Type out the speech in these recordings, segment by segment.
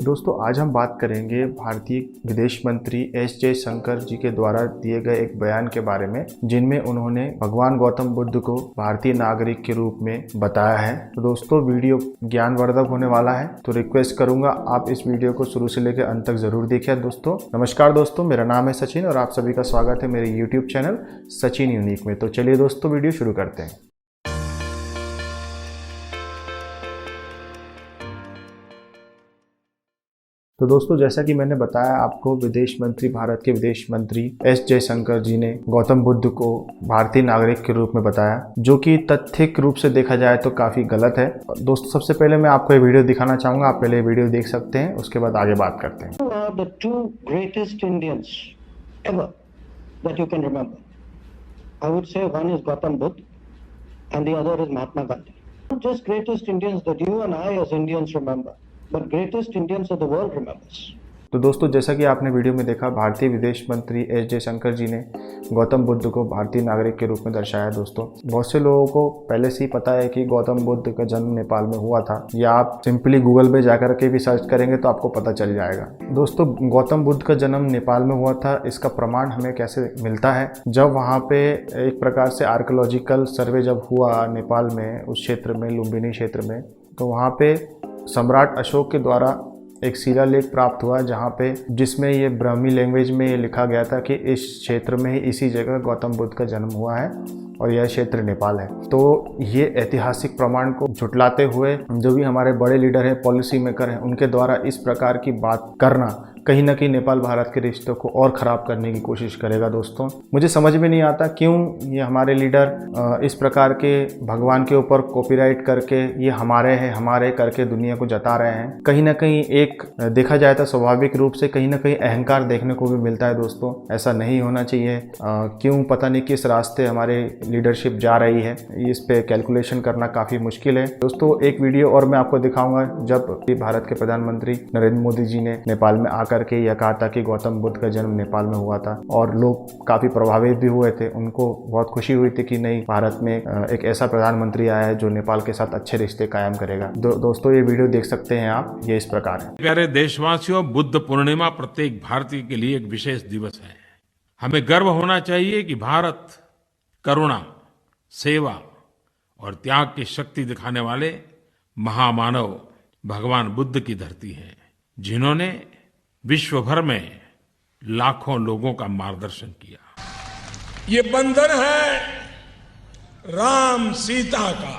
दोस्तों आज हम बात करेंगे भारतीय विदेश मंत्री एस जयशंकर जी के द्वारा दिए गए एक बयान के बारे में, जिनमें उन्होंने भगवान गौतम बुद्ध को भारतीय नागरिक के रूप में बताया है। तो दोस्तों वीडियो ज्ञानवर्धक होने वाला है, तो रिक्वेस्ट करूंगा आप इस वीडियो को शुरू से लेकर अंत तक जरूर देखिए। दोस्तों नमस्कार दोस्तों, मेरा नाम है सचिन और आप सभी का स्वागत है मेरे यूट्यूब चैनल सचिन यूनिक में। तो चलिए दोस्तों वीडियो शुरू करते हैं। तो दोस्तों जैसा कि मैंने बताया आपको, भारत के विदेश मंत्री एस जयशंकर जी ने गौतम बुद्ध को भारतीय नागरिक के रूप में बताया, जो कि तथ्यिक रूप से देखा जाए तो काफी गलत है। दोस्तों सबसे पहले मैं आपको ये वीडियो दिखाना चाहूंगा, आप पहले वीडियो देख सकते हैं, उसके बाद आगे बात करते हैं। The two greatest Indians ever that you can remember, I would say one is Gautam Buddha and the other is Mahatma Gandhi. Not just greatest Indians that you and I as Indians remember, but greatest Indians that the world remembers. तो दोस्तों जैसा कि आपने video में देखा, भारतीय विदेश मंत्री एस जयशंकर जी ने गौतम बुद्ध को भारतीय नागरिक के रूप में दर्शाया। दोस्तों बहुत से लोगों को पहले से ही पता है कि गौतम बुद्ध का जन्म नेपाल में हुआ था, या आप सिंपली गूगल पे जाकर के भी सर्च करेंगे तो आपको पता चल जाएगा। दोस्तों गौतम बुद्ध का जन्म नेपाल में हुआ था, इसका प्रमाण हमें कैसे मिलता है? जब वहाँ पे एक प्रकार से आर्कियोलॉजिकल सर्वे जब हुआ नेपाल में, उस क्षेत्र में, लुम्बिनी क्षेत्र में, तो वहाँ पे सम्राट अशोक के द्वारा एक शिलालेख प्राप्त हुआ, जहाँ पे जिसमें ये ब्राह्मी लैंग्वेज में ये लिखा गया था कि इस क्षेत्र में ही, इसी जगह गौतम बुद्ध का जन्म हुआ है और यह क्षेत्र नेपाल है। तो ये ऐतिहासिक प्रमाण को झुटलाते हुए जो भी हमारे बड़े लीडर हैं, पॉलिसी मेकर हैं, उनके द्वारा इस प्रकार की बात करना कहीं ना कहीं नेपाल भारत के रिश्तों को और ख़राब करने की कोशिश करेगा। दोस्तों मुझे समझ में नहीं आता क्यों ये हमारे लीडर इस प्रकार के भगवान के ऊपर कॉपीराइट करके ये हमारे हैं हमारे करके दुनिया को जता रहे हैं। कहीं ना कहीं एक देखा जाए तो स्वाभाविक रूप से कहीं ना कहीं अहंकार देखने को भी मिलता है। दोस्तों ऐसा नहीं होना चाहिए। क्यों पता नहीं किस रास्ते हमारे लीडरशिप जा रही है, इस पे कैलकुलेशन करना काफ़ी मुश्किल है। दोस्तों एक वीडियो और मैं आपको दिखाऊंगा, जब भारत के प्रधानमंत्री नरेंद्र मोदी जी ने नेपाल में आकर के यह कहा था कि गौतम बुद्ध का जन्म नेपाल में हुआ था, और लोग काफ़ी प्रभावित भी हुए थे। उनको बहुत खुशी हुई थी कि नहीं, भारत में एक ऐसा प्रधानमंत्री आया है जो नेपाल के साथ अच्छे रिश्ते कायम करेगा। दोस्तों ये वीडियो देख सकते हैं आप, ये इस प्रकार है। प्यारे देशवासियों, बुद्ध पूर्णिमा प्रत्येक भारतीय के लिए एक विशेष दिवस है। हमें गर्व होना चाहिए कि भारत करुणा, सेवा और त्याग की शक्ति दिखाने वाले महामानव भगवान बुद्ध की धरती है, जिन्होंने विश्व भर में लाखों लोगों का मार्गदर्शन किया। ये बंधन है राम सीता का,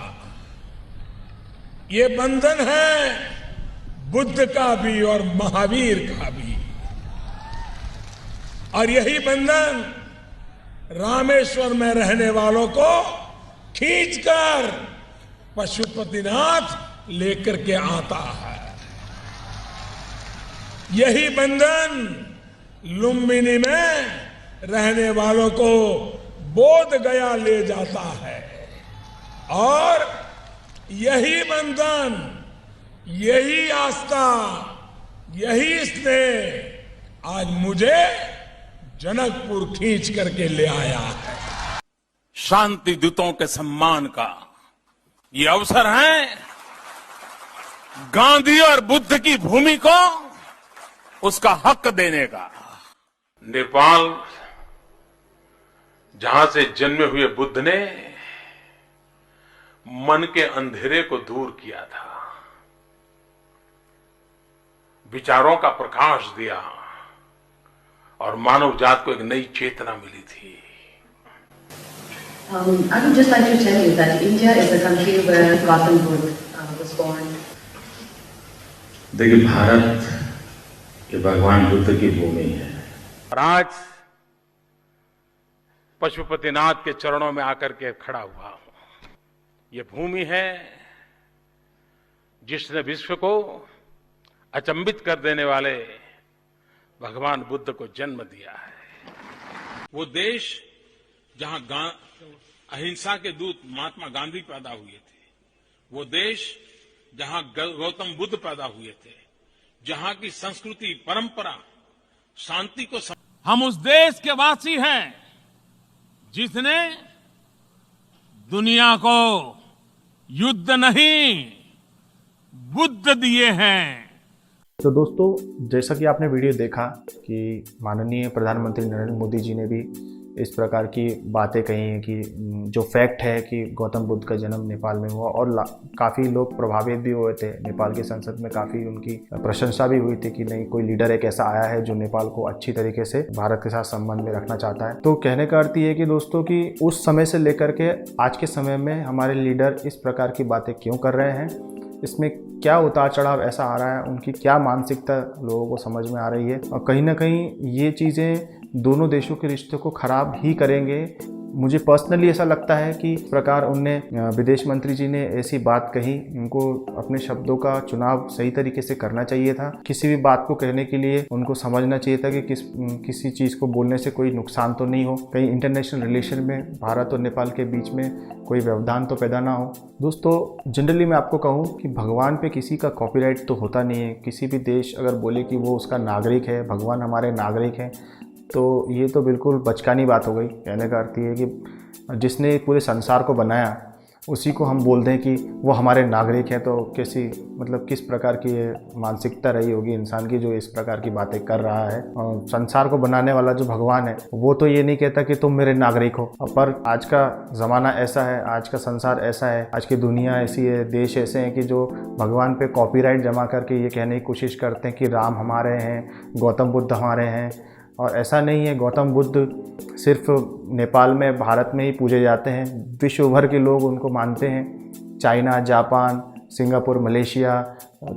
ये बंधन है बुद्ध का भी और महावीर का भी, और यही बंधन रामेश्वर में रहने वालों को खींचकर पशुपतिनाथ लेकर के आता है। यही बंधन लुम्बिनी में रहने वालों को बोध गया ले जाता है, और यही बंधन, यही आस्था, यही स्नेह आज मुझे जनकपुर खींच करके ले आया है। शांति दूतों के सम्मान का ये अवसर है। गांधी और बुद्ध की भूमि को उसका हक देने का। नेपाल, जहां से जन्मे हुए बुद्ध ने मन के अंधेरे को दूर किया था, विचारों का प्रकाश दिया और मानव जात को एक नई चेतना मिली थी। I would just like to tell you that India is a country where Gautam Buddha was born. देखिए, भारत ये भगवान बुद्ध की भूमि है। और आज पशुपतिनाथ के चरणों में आकर के खड़ा हुआ हूं। ये भूमि है जिसने विश्व को अचंभित कर देने वाले भगवान बुद्ध को जन्म दिया है। वो देश जहां अहिंसा के दूत महात्मा गांधी पैदा हुए थे, वो देश जहां गौतम बुद्ध पैदा हुए थे, जहां की संस्कृति, परंपरा, शांति को हम उस देश के वासी हैं जिसने दुनिया को युद्ध नहीं बुद्ध दिए हैं। तो दोस्तों, जैसा कि आपने वीडियो देखा कि माननीय प्रधानमंत्री नरेंद्र मोदी जी ने भी इस प्रकार की बातें कही हैं कि जो फैक्ट है कि गौतम बुद्ध का जन्म नेपाल में हुआ, और काफ़ी लोग प्रभावित भी हुए थे। नेपाल की संसद में काफ़ी उनकी प्रशंसा भी हुई थी कि नहीं, कोई लीडर एक ऐसा आया है जो नेपाल को अच्छी तरीके से भारत के साथ संबंध में रखना चाहता है। तो कहने का अर्थ ये है कि दोस्तों कि उस समय से लेकर के आज के समय में हमारे लीडर इस प्रकार की बातें क्यों कर रहे हैं, इसमें क्या उतार चढ़ाव ऐसा आ रहा है, उनकी क्या मानसिकता लोगों को समझ में आ रही है, और कहीं ना कहीं ये चीज़ें दोनों देशों के रिश्ते को ख़राब ही करेंगे। मुझे पर्सनली ऐसा लगता है कि इस प्रकार उनने विदेश मंत्री जी ने ऐसी बात कही, उनको अपने शब्दों का चुनाव सही तरीके से करना चाहिए था। किसी भी बात को कहने के लिए उनको समझना चाहिए था कि किसी चीज़ को बोलने से कोई नुकसान तो नहीं हो, कहीं इंटरनेशनल रिलेशन में भारत और नेपाल के बीच में कोई व्यवधान तो पैदा ना हो। दोस्तों, जनरली मैं आपको कहूँ कि भगवान पे किसी का कॉपीराइट तो होता नहीं है। किसी भी देश अगर बोले कि वो उसका नागरिक है, भगवान हमारे नागरिक हैं, तो ये तो बिल्कुल बचकानी बात हो गई। कहने का अर्थ ये है कि जिसने पूरे संसार को बनाया उसी को हम बोल दें कि वो हमारे नागरिक हैं, तो किस प्रकार की ये मानसिकता रही होगी इंसान की जो इस प्रकार की बातें कर रहा है। और संसार को बनाने वाला जो भगवान है वो तो ये नहीं कहता कि तुम मेरे नागरिक हो। पर आज का ज़माना ऐसा है, आज का संसार ऐसा है, आज की दुनिया ऐसी है, देश ऐसे हैं कि जो भगवान पे कॉपीराइट जमा करके ये कहने की कोशिश करते हैं कि राम हमारे हैं, गौतम बुद्ध हमारे हैं। और ऐसा नहीं है, गौतम बुद्ध सिर्फ नेपाल में, भारत में ही पूजे जाते हैं। विश्व भर के लोग उनको मानते हैं। China, Japan, Singapore, Malaysia,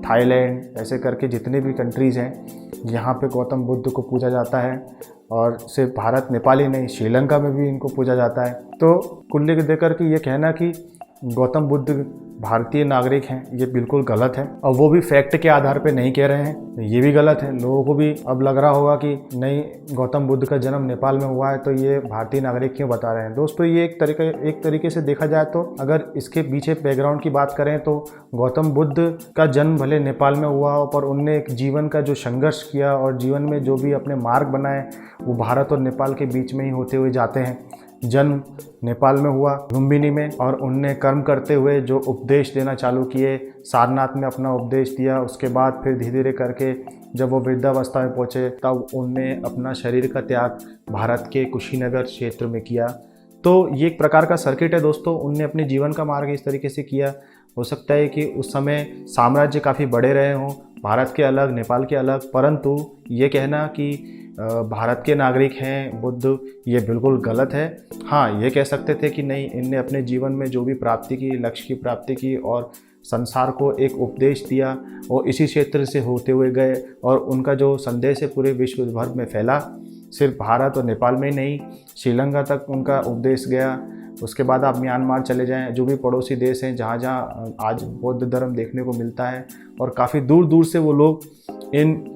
Thailand, ऐसे करके जितने भी कंट्रीज़ हैं यहाँ पे गौतम बुद्ध को पूजा जाता है। और सिर्फ भारत, नेपाल ही नहीं, श्रीलंका में भी इनको पूजा जाता है। तो कुल मिला देकर के ये कहना कि गौतम बुद्ध भारतीय नागरिक हैं, ये बिल्कुल गलत है। और वो भी फैक्ट के आधार पे नहीं कह रहे हैं, ये भी गलत है। लोगों को भी अब लग रहा होगा कि नहीं, गौतम बुद्ध का जन्म नेपाल में हुआ है तो ये भारतीय नागरिक क्यों बता रहे हैं। दोस्तों, ये एक तरीके से देखा जाए तो अगर इसके पीछे बैकग्राउंड की बात करें तो गौतम बुद्ध का जन्म भले नेपाल में हुआ हो, पर उनने एक जीवन का जो संघर्ष किया और जीवन में जो भी अपने मार्ग बनाए वो भारत और नेपाल के बीच में ही होते हुए जाते हैं। जन्म नेपाल में हुआ, लुम्बिनी में, और उनने कर्म करते हुए जो उपदेश देना चालू किए, सारनाथ में अपना उपदेश दिया। उसके बाद फिर धीरे धीरे करके जब वो वृद्धावस्था में पहुँचे तब उनने अपना शरीर का त्याग भारत के कुशीनगर क्षेत्र में किया। तो ये एक प्रकार का सर्किट है दोस्तों। उनने अपने जीवन का मार्ग इस तरीके से किया। हो सकता है कि उस समय साम्राज्य काफ़ी बड़े रहे हों, भारत के अलग, नेपाल के अलग, परंतु ये कहना कि भारत के नागरिक हैं बुद्ध, ये बिल्कुल गलत है। हाँ, ये कह सकते थे कि नहीं, इनने अपने जीवन में जो भी प्राप्ति की, लक्ष्य की प्राप्ति की और संसार को एक उपदेश दिया और इसी क्षेत्र से होते हुए गए, और उनका जो संदेश है पूरे विश्व भर में फैला। सिर्फ भारत और नेपाल में ही नहीं, श्रीलंका तक उनका उपदेश गया। उसके बाद आप म्यांमार चले जाएं, जो भी पड़ोसी देश हैं जहाँ जहाँ आज बौद्ध धर्म देखने को मिलता है, और काफ़ी दूर दूर से वो लोग इन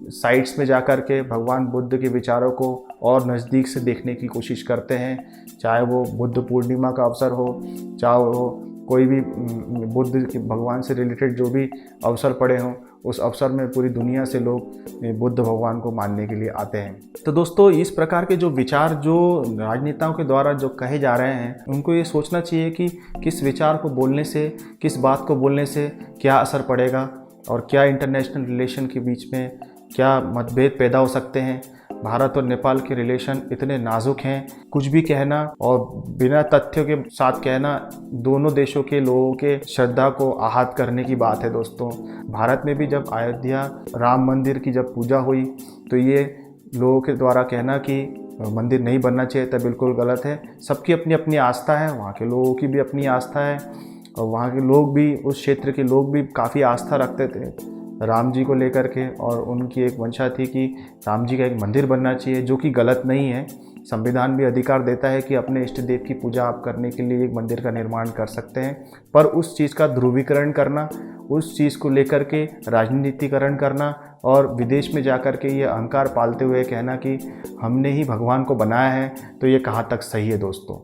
साइट्स में जाकर के भगवान बुद्ध के विचारों को और नज़दीक से देखने की कोशिश करते हैं। चाहे वो बुद्ध पूर्णिमा का अवसर हो, चाहे वो कोई भी बुद्ध के भगवान से रिलेटेड जो भी अवसर पड़े हों, उस अवसर में पूरी दुनिया से लोग बुद्ध भगवान को मानने के लिए आते हैं। तो दोस्तों, इस प्रकार के जो विचार जो राजनेताओं के द्वारा जो कहे जा रहे हैं, उनको ये सोचना चाहिए कि किस विचार को बोलने से, किस बात को बोलने से क्या असर पड़ेगा और क्या इंटरनेशनल रिलेशन के बीच में क्या मतभेद पैदा हो सकते हैं। भारत और नेपाल के रिलेशन इतने नाजुक हैं, कुछ भी कहना और बिना तथ्यों के साथ कहना दोनों देशों के लोगों के श्रद्धा को आहत करने की बात है। दोस्तों, भारत में भी जब अयोध्या राम मंदिर की जब पूजा हुई तो ये लोगों के द्वारा कहना कि मंदिर नहीं बनना चाहिए था, बिल्कुल गलत है। सबकी अपनी अपनी आस्था है, वहाँ के लोगों की भी अपनी आस्था है, और वहाँ के लोग भी, उस क्षेत्र के लोग भी काफ़ी आस्था रखते थे राम जी को लेकर के, और उनकी एक मंशा थी कि राम जी का एक मंदिर बनना चाहिए, जो कि गलत नहीं है। संविधान भी अधिकार देता है कि अपने इष्ट देव की पूजा आप करने के लिए एक मंदिर का निर्माण कर सकते हैं, पर उस चीज़ का ध्रुवीकरण करना, उस चीज़ को लेकर के राजनीतिकरण करना और विदेश में जाकर के ये अहंकार पालते हुए कहना कि हमने ही भगवान को बनाया है, तो ये कहाँ तक सही है दोस्तों।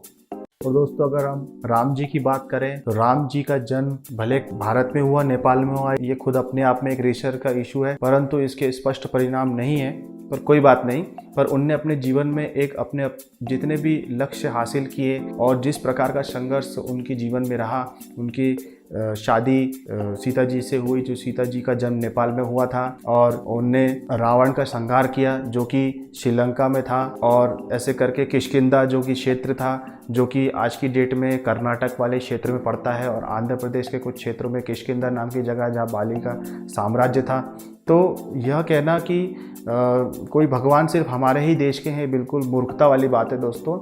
और दोस्तों, अगर हम राम जी की बात करें तो राम जी का जन्म भले भारत में हुआ, नेपाल में हुआ, ये खुद अपने आप में एक रिसर्च का इशू है, परंतु इसके स्पष्ट परिणाम नहीं है, पर कोई बात नहीं। पर उनने अपने जीवन में एक अपने जितने भी लक्ष्य हासिल किए और जिस प्रकार का संघर्ष उनके जीवन में रहा, उनकी शादी सीता जी से हुई, जो सीता जी का जन्म नेपाल में हुआ था, और उनने रावण का संहार किया जो कि श्रीलंका में था, और ऐसे करके किष्किंधा जो कि क्षेत्र था, जो कि आज की डेट में कर्नाटक वाले क्षेत्र में पड़ता है, और आंध्र प्रदेश के कुछ क्षेत्रों में किष्किंधा नाम की जगह जहाँ बाली का साम्राज्य था। तो यह कहना कि कोई भगवान सिर्फ हमारे ही देश के हैं, बिल्कुल मूर्खता वाली बात है दोस्तों।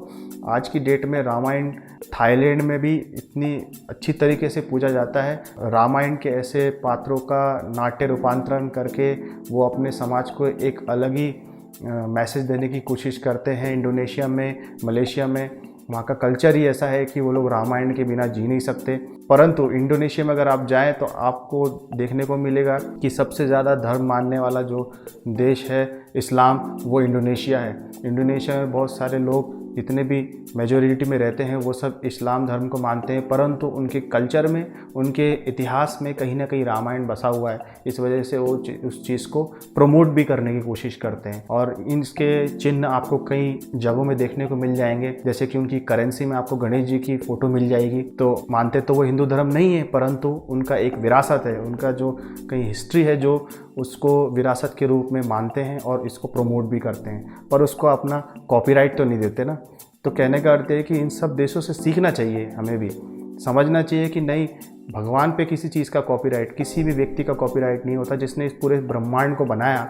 आज की डेट में रामायण थाईलैंड में भी इतनी अच्छी तरीके से पूजा जाता है। रामायण के ऐसे पात्रों का नाट्य रूपांतरण करके वो अपने समाज को एक अलग ही मैसेज देने की कोशिश करते हैं। इंडोनेशिया में, मलेशिया में वहाँ का कल्चर ही ऐसा है कि वो लोग रामायण के बिना जी नहीं सकते। परंतु इंडोनेशिया में अगर आप जाएं तो आपको देखने को मिलेगा कि सबसे ज़्यादा धर्म मानने वाला जो देश है इस्लाम, वो इंडोनेशिया है। इंडोनेशिया में बहुत सारे लोग जितने भी मेजॉरिटी में रहते हैं वो सब इस्लाम धर्म को मानते हैं, परंतु उनके कल्चर में, उनके इतिहास में कहीं ना कहीं रामायण बसा हुआ है। इस वजह से वो उस चीज़ को प्रमोट भी करने की कोशिश करते हैं, और इनके चिन्ह आपको कई जगहों में देखने को मिल जाएंगे। जैसे कि उनकी करेंसी में आपको गणेश जी की फ़ोटो मिल जाएगी। तो मानते तो वो हिंदू धर्म नहीं है, परंतु उनका एक विरासत है, उनका जो कहीं हिस्ट्री है जो उसको विरासत के रूप में मानते हैं और इसको प्रमोट भी करते हैं, पर उसको अपना कॉपीराइट तो नहीं देते ना। तो कहने का अर्थ है कि इन सब देशों से सीखना चाहिए, हमें भी समझना चाहिए कि नहीं, भगवान पे किसी चीज़ का कॉपीराइट, किसी भी व्यक्ति का कॉपीराइट नहीं होता। जिसने इस पूरे ब्रह्मांड को बनाया,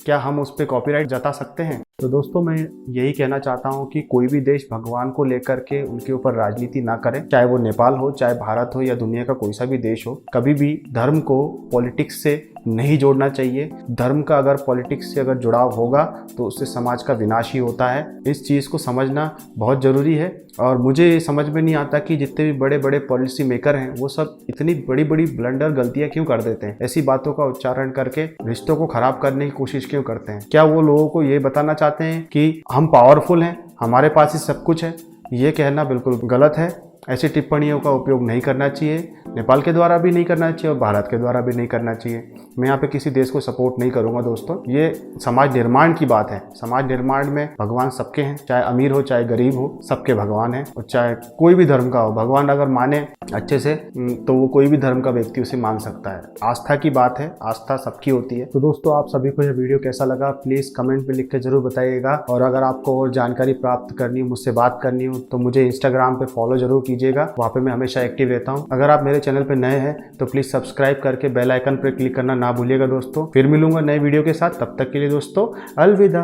क्या हम उस पर कॉपीराइट जता सकते हैं? तो दोस्तों मैं यही कहना चाहता हूँ कि कोई भी देश भगवान को लेकर के उनके ऊपर राजनीति ना करे, चाहे वो नेपाल हो, चाहे भारत हो, या दुनिया का कोई सा भी देश हो। कभी भी धर्म को पॉलिटिक्स से नहीं जोड़ना चाहिए। धर्म का अगर पॉलिटिक्स से अगर जुड़ाव होगा तो उससे समाज का विनाश ही होता है। इस चीज़ को समझना बहुत ज़रूरी है। और मुझे समझ में नहीं आता कि जितने भी बड़े बड़े पॉलिसी मेकर हैं वो सब इतनी बड़ी बड़ी ब्लंडर गलतियां क्यों कर देते हैं। ऐसी बातों का उच्चारण करके रिश्तों को ख़राब करने की कोशिश क्यों करते हैं। क्या वो लोगों को ये बताना चाहते हैं कि हम पावरफुल हैं, हमारे पास ही सब कुछ है? ये कहना बिल्कुल गलत है। ऐसी टिप्पणियों का उपयोग नहीं करना चाहिए, नेपाल के द्वारा भी नहीं करना चाहिए और भारत के द्वारा भी नहीं करना चाहिए। मैं यहाँ पे किसी देश को सपोर्ट नहीं करूँगा दोस्तों। ये समाज निर्माण की बात है। समाज निर्माण में भगवान सबके हैं, चाहे अमीर हो चाहे गरीब हो, सबके भगवान हैं। और चाहे कोई भी धर्म का हो, भगवान अगर माने अच्छे से तो वो कोई भी धर्म का व्यक्ति उसे मान सकता है। आस्था की बात है, आस्था सबकी होती है। तो दोस्तों आप सभी को यह वीडियो कैसा लगा प्लीज़ कमेंट में लिख के जरूर बताइएगा। और अगर आपको और जानकारी प्राप्त करनी हो, मुझसे बात करनी हो, तो मुझे इंस्टाग्राम पे फॉलो जरूर कीजिएगा। वहाँ पे मैं हमेशा एक्टिव रहता हूँ। अगर आप मेरे चैनल पे नए हैं तो प्लीज़ सब्सक्राइब करके बेल आइकन पर क्लिक करना ना भूलिएगा दोस्तों। फिर मिलूंगा नए वीडियो के साथ, तब तक के लिए दोस्तों अलविदा।